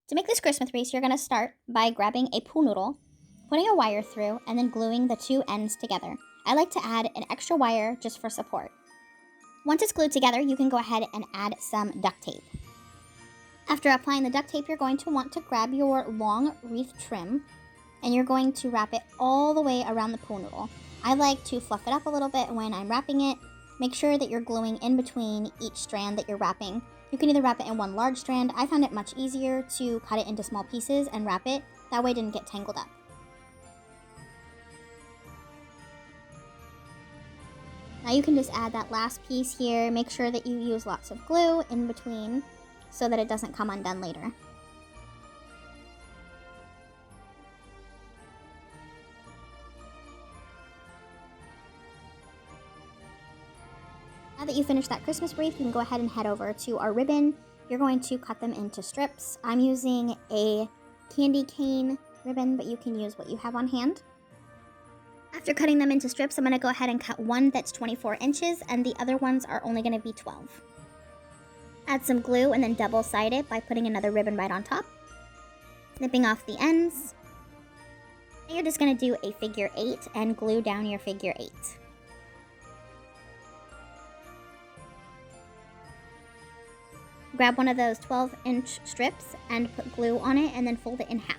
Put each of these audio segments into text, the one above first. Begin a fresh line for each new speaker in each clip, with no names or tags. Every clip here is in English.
To make this Christmas wreath, you're going to start by grabbing a pool noodle, putting a wire through, and then gluing the two ends together. I like to add an extra wire just for support. Once it's glued together, you can go ahead and add some duct tape. After applying the duct tape, you're going to want to grab your long wreath trim, and you're going to wrap it all the way around the pool noodle. I like to fluff it up a little bit when I'm wrapping it. Make sure that you're gluing in between each strand that you're wrapping. You can either wrap it in one large strand. I found it much easier to cut it into small pieces and wrap it. That way it didn't get tangled up. Now you can just add that last piece here. Make sure that you use lots of glue in between so that it doesn't come undone later. Now that you finished that Christmas wreath, you can go ahead and head over to our ribbon. You're going to cut them into strips. I'm using a candy cane ribbon, but you can use what you have on hand. After cutting them into strips, I'm going to go ahead and cut one that's 24 inches, and the other ones are only going to be 12. Add some glue and then double-side it by putting another ribbon right on top. Snipping off the ends. And you're just going to do a figure 8 and glue down your figure 8. Grab one of those 12-inch strips and put glue on it and then fold it in half.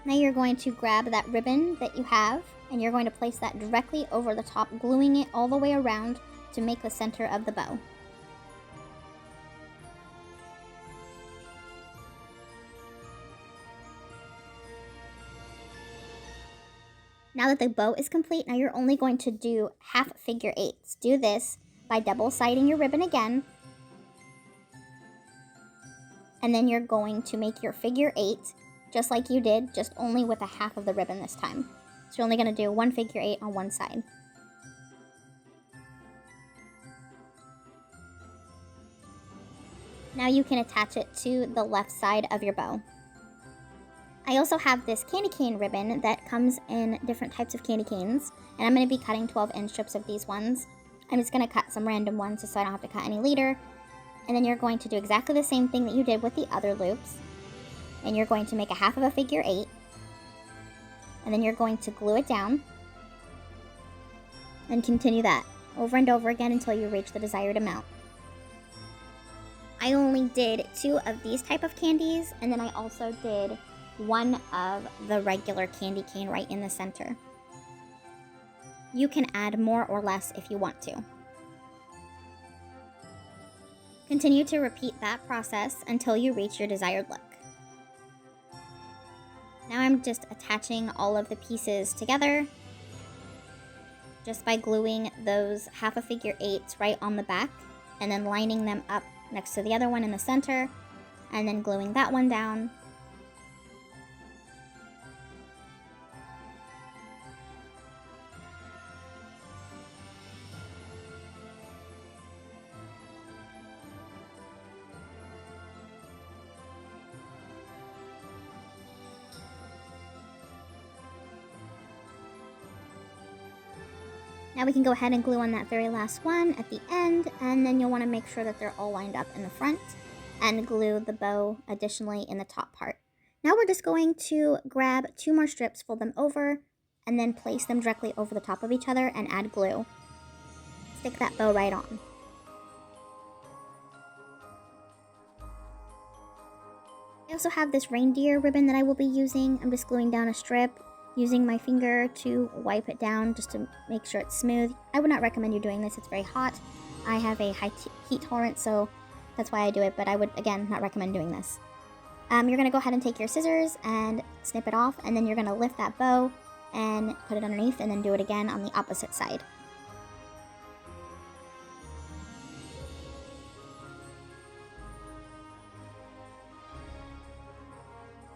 Now you're going to grab that ribbon that you have and you're going to place that directly over the top, gluing it all the way around to make the center of the bow. Now that the bow is complete, now you're only going to do half figure 8s. Do this by double-siding your ribbon again. And then you're going to make your figure 8 just like you did, just only with a half of the ribbon this time. So you're only going to do one figure 8 on one side. Now you can attach it to the left side of your bow. I also have this candy cane ribbon that comes in different types of candy canes, and I'm going to be cutting 12-inch strips of these ones. I'm just going to cut some random ones just so I don't have to cut any later. And then you're going to do exactly the same thing that you did with the other loops. And you're going to make a half of a figure 8. And then you're going to glue it down. And continue that over and over again until you reach the desired amount. I only did 2 of these type of candies, and then I also did one of the regular candy cane right in the center. You can add more or less if you want to. Continue to repeat that process until you reach your desired look. Now I'm just attaching all of the pieces together just by gluing those half a figure 8s right on the back and then lining them up next to the other one in the center and then gluing that one down. Now we can go ahead and glue on that very last one at the end, and then you'll want to make sure that they're all lined up in the front and glue the bow additionally in the top part. Now we're just going to grab 2 more strips, fold them over, and then place them directly over the top of each other and add glue. Stick that bow right on. I also have this reindeer ribbon that I will be using. I'm just gluing down a strip, using my finger to wipe it down just to make sure it's smooth. I would not recommend you doing this, it's very hot. I have a high heat tolerance, so that's why I do it, but I would, again, not recommend doing this. You're going to go ahead and take your scissors and snip it off, and then you're going to lift that bow and put it underneath, and then do it again on the opposite side.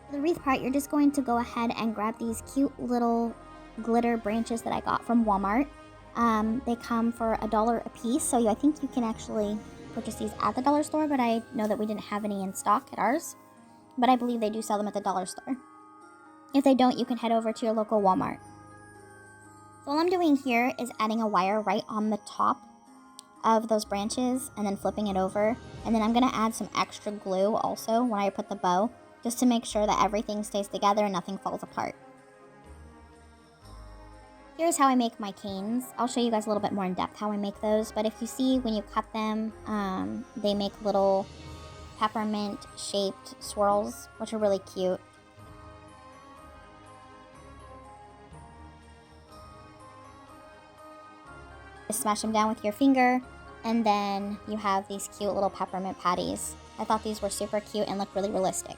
For the wreath part, you're just going to go ahead and grab these cute little glitter branches that I got from Walmart. They come for $1 a piece, so I think you can actually purchase these at the dollar store, but I know that we didn't have any in stock at ours. But I believe they do sell them at the dollar store. If they don't, you can head over to your local Walmart. So all I'm doing here is adding a wire right on the top of those branches and then flipping it over. And then I'm going to add some extra glue also when I put the bow, just to make sure that everything stays together and nothing falls apart. Here's how I make my canes. I'll show you guys a little bit more in depth how I make those, but if you see when you cut them, they make little peppermint shaped swirls, which are really cute. Just smash them down with your finger, and then you have these cute little peppermint patties. I thought these were super cute and looked really realistic.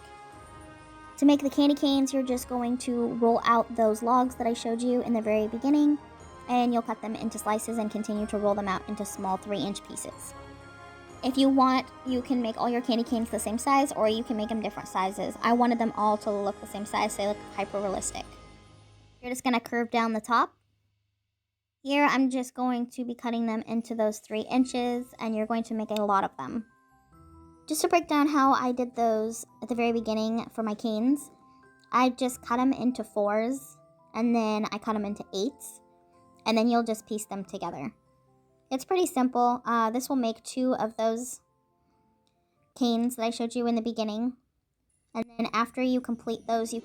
To make the candy canes, you're just going to roll out those logs that I showed you in the very beginning, and you'll cut them into slices and continue to roll them out into small 3-inch pieces. If you want, you can make all your candy canes the same size, or you can make them different sizes. I wanted them all to look the same size, so they look hyper realistic. You're just going to curve down the top. Here, I'm just going to be cutting them into those 3 inches, and you're going to make a lot of them. Just to break down how I did those at the very beginning for my canes, I just cut them into 4s, and then I cut them into 8s, and then you'll just piece them together. It's pretty simple. This will make 2 of those canes that I showed you in the beginning, and then after you complete those, you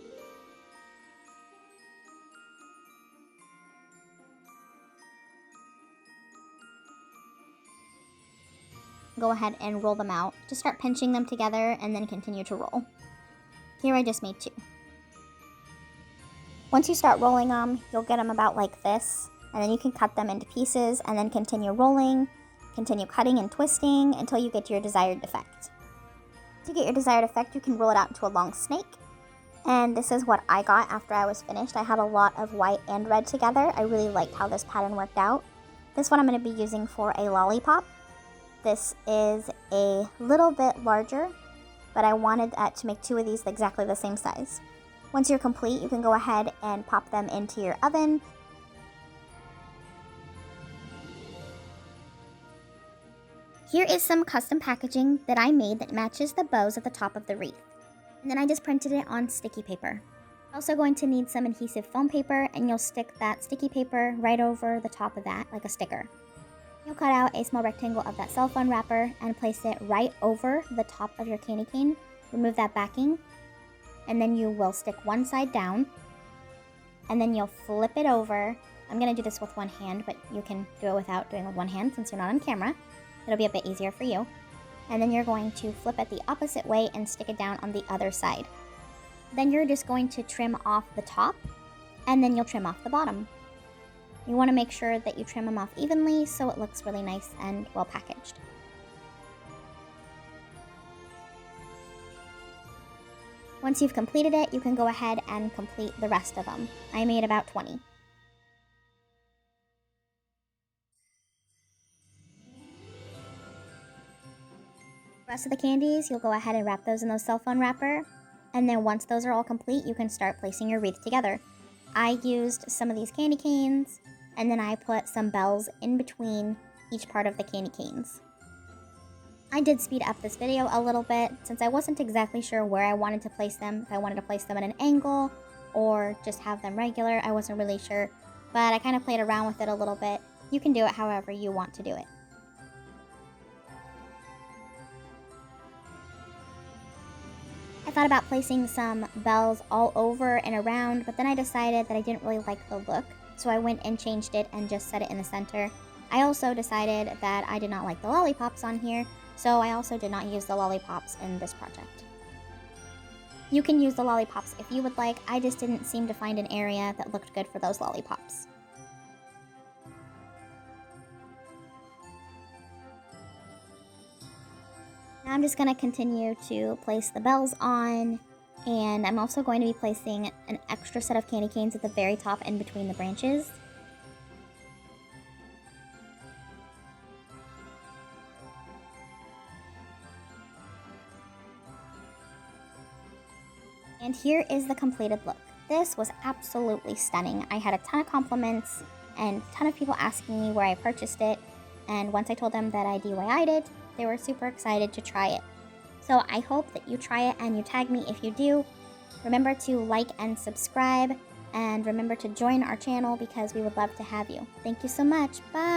go ahead and roll them out. Just start pinching them together and then continue to roll. Here I just made 2. Once you start rolling them, you'll get them about like this, and then you can cut them into pieces and then continue rolling, continue cutting and twisting until you get to your desired effect. To get your desired effect, you can roll it out into a long snake. And this is what I got after I was finished. I had a lot of white and red together. I really liked how this pattern worked out. This one I'm going to be using for a lollipop. This is a little bit larger, but I wanted to make 2 of these exactly the same size. Once you're complete, you can go ahead and pop them into your oven. Here is some custom packaging that I made that matches the bows at the top of the wreath. And then I just printed it on sticky paper. Also going to need some adhesive foam paper, and you'll stick that sticky paper right over the top of that like a sticker. You'll cut out a small rectangle of that cell phone wrapper and place it right over the top of your candy cane. Remove that backing, and then you will stick one side down, and then you'll flip it over. I'm going to do this with one hand, but you can do it without doing it with one hand since you're not on camera. It'll be a bit easier for you. And then you're going to flip it the opposite way and stick it down on the other side. Then you're just going to trim off the top, and then you'll trim off the bottom. You want to make sure that you trim them off evenly so it looks really nice and well packaged. Once you've completed it, you can go ahead and complete the rest of them. I made about 20. The rest of the candies, you'll go ahead and wrap those in those cell phone wrapper. And then once those are all complete, you can start placing your wreath together. I used some of these candy canes, and then I put some bells in between each part of the candy canes. I did speed up this video a little bit since I wasn't exactly sure where I wanted to place them. If I wanted to place them at an angle or just have them regular, I wasn't really sure. But I kind of played around with it a little bit. You can do it however you want to do it. I thought about placing some bells all over and around, but then I decided that I didn't really like the look. So I went and changed it and just set it in the center. I also decided that I did not like the lollipops on here, so I also did not use the lollipops in this project. You can use the lollipops if you would like. I just didn't seem to find an area that looked good for those lollipops. Now I'm just going to continue to place the bells on. And I'm also going to be placing an extra set of candy canes at the very top in between the branches. And here is the completed look. This was absolutely stunning. I had a ton of compliments and a ton of people asking me where I purchased it. And once I told them that I DIY'd it, they were super excited to try it. So I hope that you try it and you tag me if you do. Remember to like and subscribe, and remember to join our channel because we would love to have you. Thank you so much. Bye!